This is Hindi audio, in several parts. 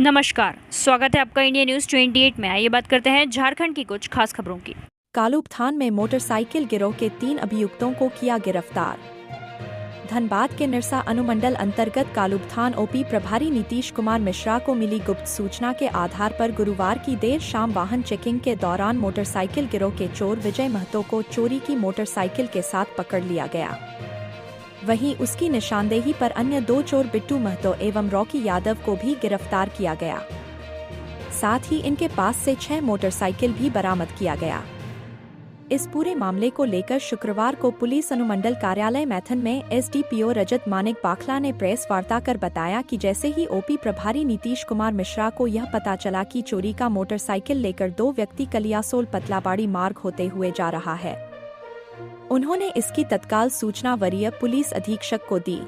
नमस्कार, स्वागत है आपका इंडिया न्यूज 28 में। आइए बात करते हैं झारखंड की कुछ खास खबरों की। कालूपथान में मोटरसाइकिल गिरोह के 3 अभियुक्तों को किया गिरफ्तार। धनबाद के निरसा अनुमंडल अंतर्गत कालूपथान ओपी प्रभारी नीतीश कुमार मिश्रा को मिली गुप्त सूचना के आधार पर गुरुवार की देर शाम वाहन चेकिंग के दौरान मोटरसाइकिल गिरोह के चोर विजय महतो को चोरी की मोटरसाइकिल के साथ पकड़ लिया गया। वहीं उसकी निशानदेही पर अन्य 2 चोर बिट्टू महतो एवं रॉकी यादव को भी गिरफ्तार किया गया। साथ ही इनके पास से 6 मोटरसाइकिल भी बरामद किया गया। इस पूरे मामले को लेकर शुक्रवार को पुलिस अनुमंडल कार्यालय मैथन में एसडीपीओ रजत मानिक बाखला ने प्रेस वार्ता कर बताया कि जैसे ही ओपी प्रभारी नीतीश कुमार मिश्रा को यह पता चला कि चोरी का मोटरसाइकिल लेकर 2 व्यक्ति कलियासोल पतलाबाड़ी मार्ग होते हुए जा रहा है, उन्होंने इसकी तत्काल सूचना वरीय पुलिस अधीक्षक को दी।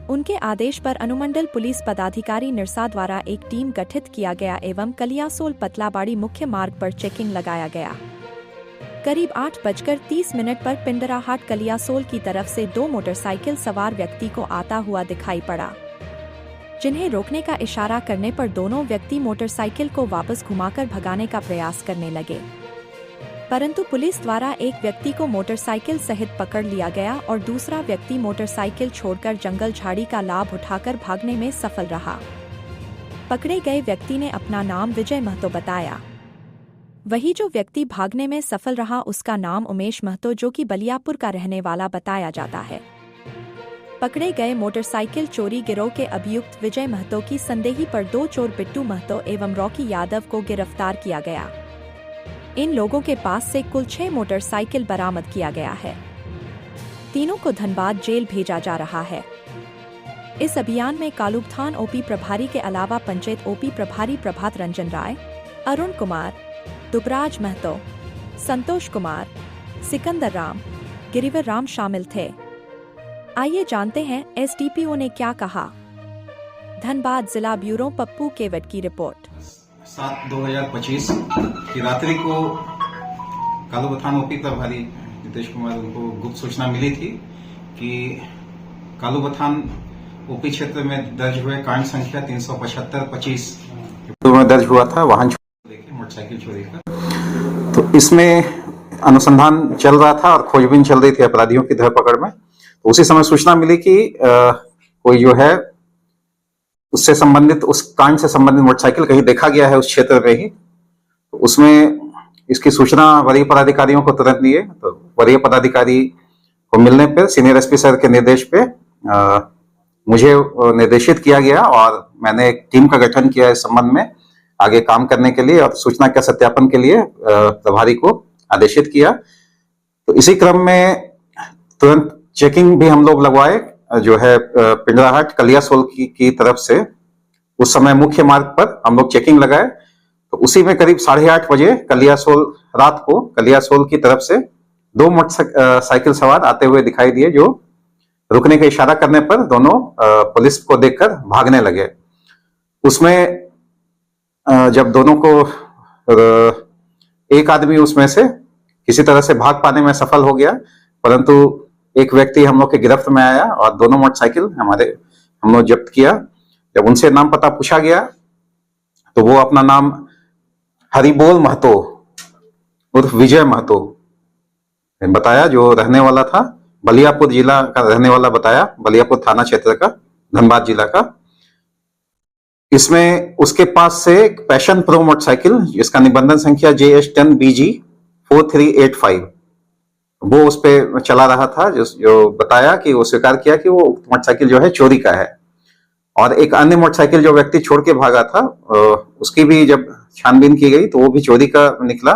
उनके आदेश पर अनुमंडल पुलिस पदाधिकारी निरसा द्वारा एक टीम गठित किया गया एवं कलियासोल पतलाबाड़ी मुख्य मार्ग पर चेकिंग लगाया गया। करीब 8:30 पर पिंडराहाट कलियासोल की तरफ से 2 मोटरसाइकिल सवार व्यक्ति को आता हुआ दिखाई पड़ा, जिन्हें रोकने का इशारा करने पर दोनों व्यक्ति मोटरसाइकिल को वापस घुमाकर भगाने का प्रयास करने लगे, परंतु पुलिस द्वारा एक व्यक्ति को मोटरसाइकिल सहित पकड़ लिया गया और दूसरा व्यक्ति मोटरसाइकिल छोड़कर जंगल झाड़ी का लाभ उठाकर भागने में सफल रहा। पकड़े गए व्यक्ति ने अपना नाम विजय महतो बताया। वही जो व्यक्ति भागने में सफल रहा उसका नाम उमेश महतो जो कि बलियापुर का रहने वाला बताया जाता है। पकड़े गए मोटरसाइकिल चोरी गिरोह के अभियुक्त विजय महतो की संदेही पर 2 चोर बिट्टू महतो एवं रॉकी यादव को गिरफ्तार किया गया। इन लोगों के पास से कुल 6 मोटरसाइकिल बरामद किया गया है। तीनों को धनबाद जेल भेजा जा रहा है। इस अभियान में कालूपथान ओपी प्रभारी के अलावा पंचायत ओपी प्रभारी प्रभात रंजन राय, अरुण कुमार, दुबराज महतो, संतोष कुमार, सिकंदर राम, गिरिवर राम शामिल थे। आइए जानते हैं एसडीपीओ ने क्या कहा। धनबाद जिला ब्यूरो पप्पू केवट की रिपोर्ट। 7/2025 की रात्रि को कालूपथान ओपी प्रभारी नीतीश कुमार उनको गुप्त सूचना मिली थी कि कालूपथान ओपी क्षेत्र में दर्ज हुए कांड संख्या 375-25 में दर्ज हुआ था वाहन लेके मोटरसाइकिल चोरी का। तो इसमें अनुसंधान चल रहा था और खोजबीन चल रही थी अपराधियों की धरपकड़ में। तो उसी समय सूचना मिली कि कोई जो है उससे संबंधित, उस कांड से संबंधित मोटरसाइकिल कहीं देखा गया है उस क्षेत्र में ही। तो उसमें इसकी सूचना वरीय पदाधिकारियों को तुरंत दिए। तो वरीय पदाधिकारी को मिलने पर सीनियर एसपी सर के निर्देश पे मुझे निर्देशित किया गया और मैंने एक टीम का गठन किया इस संबंध में आगे काम करने के लिए और सूचना के सत्यापन के लिए प्रभारी को आदेशित किया। तो इसी क्रम में तुरंत चेकिंग भी हम लोग लगवाए जो है पिंडराहाट कलियासोल की तरफ से। उस समय मुख्य मार्ग पर हम लोग चेकिंग लगाए। तो उसी में करीब 8:30 बजे रात को कलियासोल की तरफ से 2 मोटरसाइकिल सवार आते हुए दिखाई दिए, जो रुकने का इशारा करने पर दोनों पुलिस को देखकर भागने लगे। उसमें जब दोनों को एक आदमी उसमें से किसी तरह से भाग पाने में सफल हो गया, परंतु एक व्यक्ति हम लोग के गिरफ्त में आया और दोनों मोटरसाइकिल हम लोग जब्त किया। जब उनसे नाम पता पूछा गया तो वो अपना नाम हरिबोल महतो उर्फ विजय महतो बताया, जो रहने वाला था बलियापुर जिला का रहने वाला बताया, बलियापुर थाना क्षेत्र का, धनबाद जिला का। इसमें उसके पास से एक पैशन प्रो मोटरसाइकिल जिसका निबंधन संख्या JS10BG 4385 वो उस पे चला रहा था, जो बताया कि वो स्वीकार किया कि वो मोटरसाइकिल जो है चोरी का है। और एक अन्य मोटरसाइकिल जो व्यक्ति छोड़ के भागा था उसकी भी जब छानबीन की गई तो वो भी चोरी का निकला।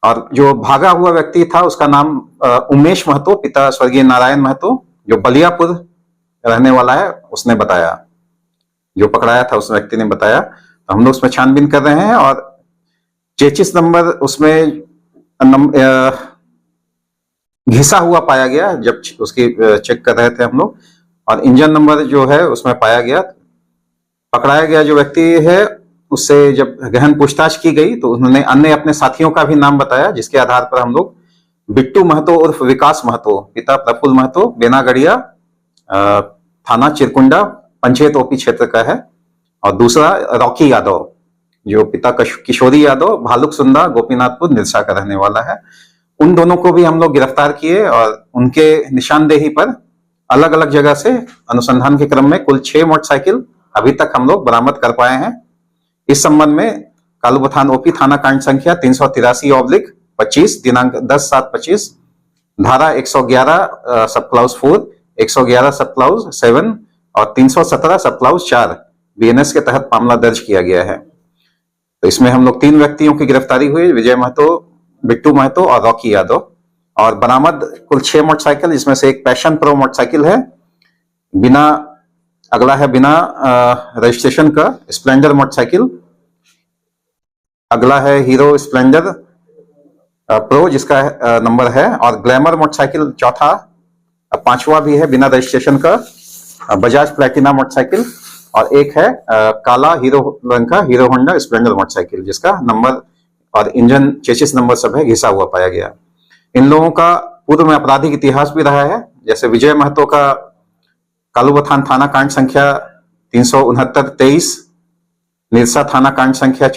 और जो भागा हुआ व्यक्ति था उसका नाम उमेश महतो, पिता स्वर्गीय नारायण महतो, जो बलियापुर रहने वाला है, उसने बताया, जो पकड़ाया था उस व्यक्ति ने बताया। तो हम लोग उसमें छानबीन कर रहे हैं और चेचिस नंबर उसमें घिसा हुआ पाया गया जब उसकी चेक कर रहे थे हम लोग, और इंजन नंबर जो है उसमें पाया गया। पकड़ाया गया जो व्यक्ति है उससे जब गहन पूछताछ की गई तो उन्होंने अन्य अपने साथियों का भी नाम बताया, जिसके आधार पर हम लोग बिट्टू महतो उर्फ विकास महतो, पिता प्रफुल्ल महतो, बेनागढ़िया, थाना चिरकुंडा, पंचायत ओपी क्षेत्र का है, और दूसरा रॉकी यादव, जो पिता किशोरी यादव भालुक सुंदा गोपीनाथपुर निरसा का रहने वाला है। उन दोनों को भी हम लोग गिरफ्तार किए और उनके निशानदेही पर अलग अलग जगह से अनुसंधान के क्रम में कुल 6 मोटरसाइकिल अभी तक हम लोग बरामद कर पाए हैं। इस संबंध में कालूबथान ओपी थाना कांड संख्या 383/25 दिनांक 10/7/25, धारा 111 सब क्लाउज 4, 111 सब क्लाउज 7 और 317 सब क्लाउज 4 बीएनएस के तहत मामला दर्ज किया गया है। तो इसमें हम लोग 3 व्यक्तियों की गिरफ्तारी हुई, विजय महतो, बिट्टू महतो और रॉकी यादव। और बरामद कुल 6 मोटरसाइकिल, जिसमें से एक पैशन प्रो मोटरसाइकिल है अगला है बिना रजिस्ट्रेशन का स्प्लेंडर मोटरसाइकिल, अगला है हीरो स्प्लेंडर प्रो जिसका नंबर है, और ग्लैमर मोटरसाइकिल चौथा, 5वां भी है बिना रजिस्ट्रेशन का बजाज प्लेटिना मोटरसाइकिल, और एक है काला हीरो रंग का हीरो होंडा स्प्लेंडर मोटरसाइकिल जिसका नंबर और इंजन चेसिस नंबर सब है घिसा हुआ पाया गया। इन लोगों का पूर्व में आपराधिक इतिहास भी रहा है। जैसे विजय महतो का कालूबथान थाना कांड संख्या 369/23, निरसा थाना कांड संख्या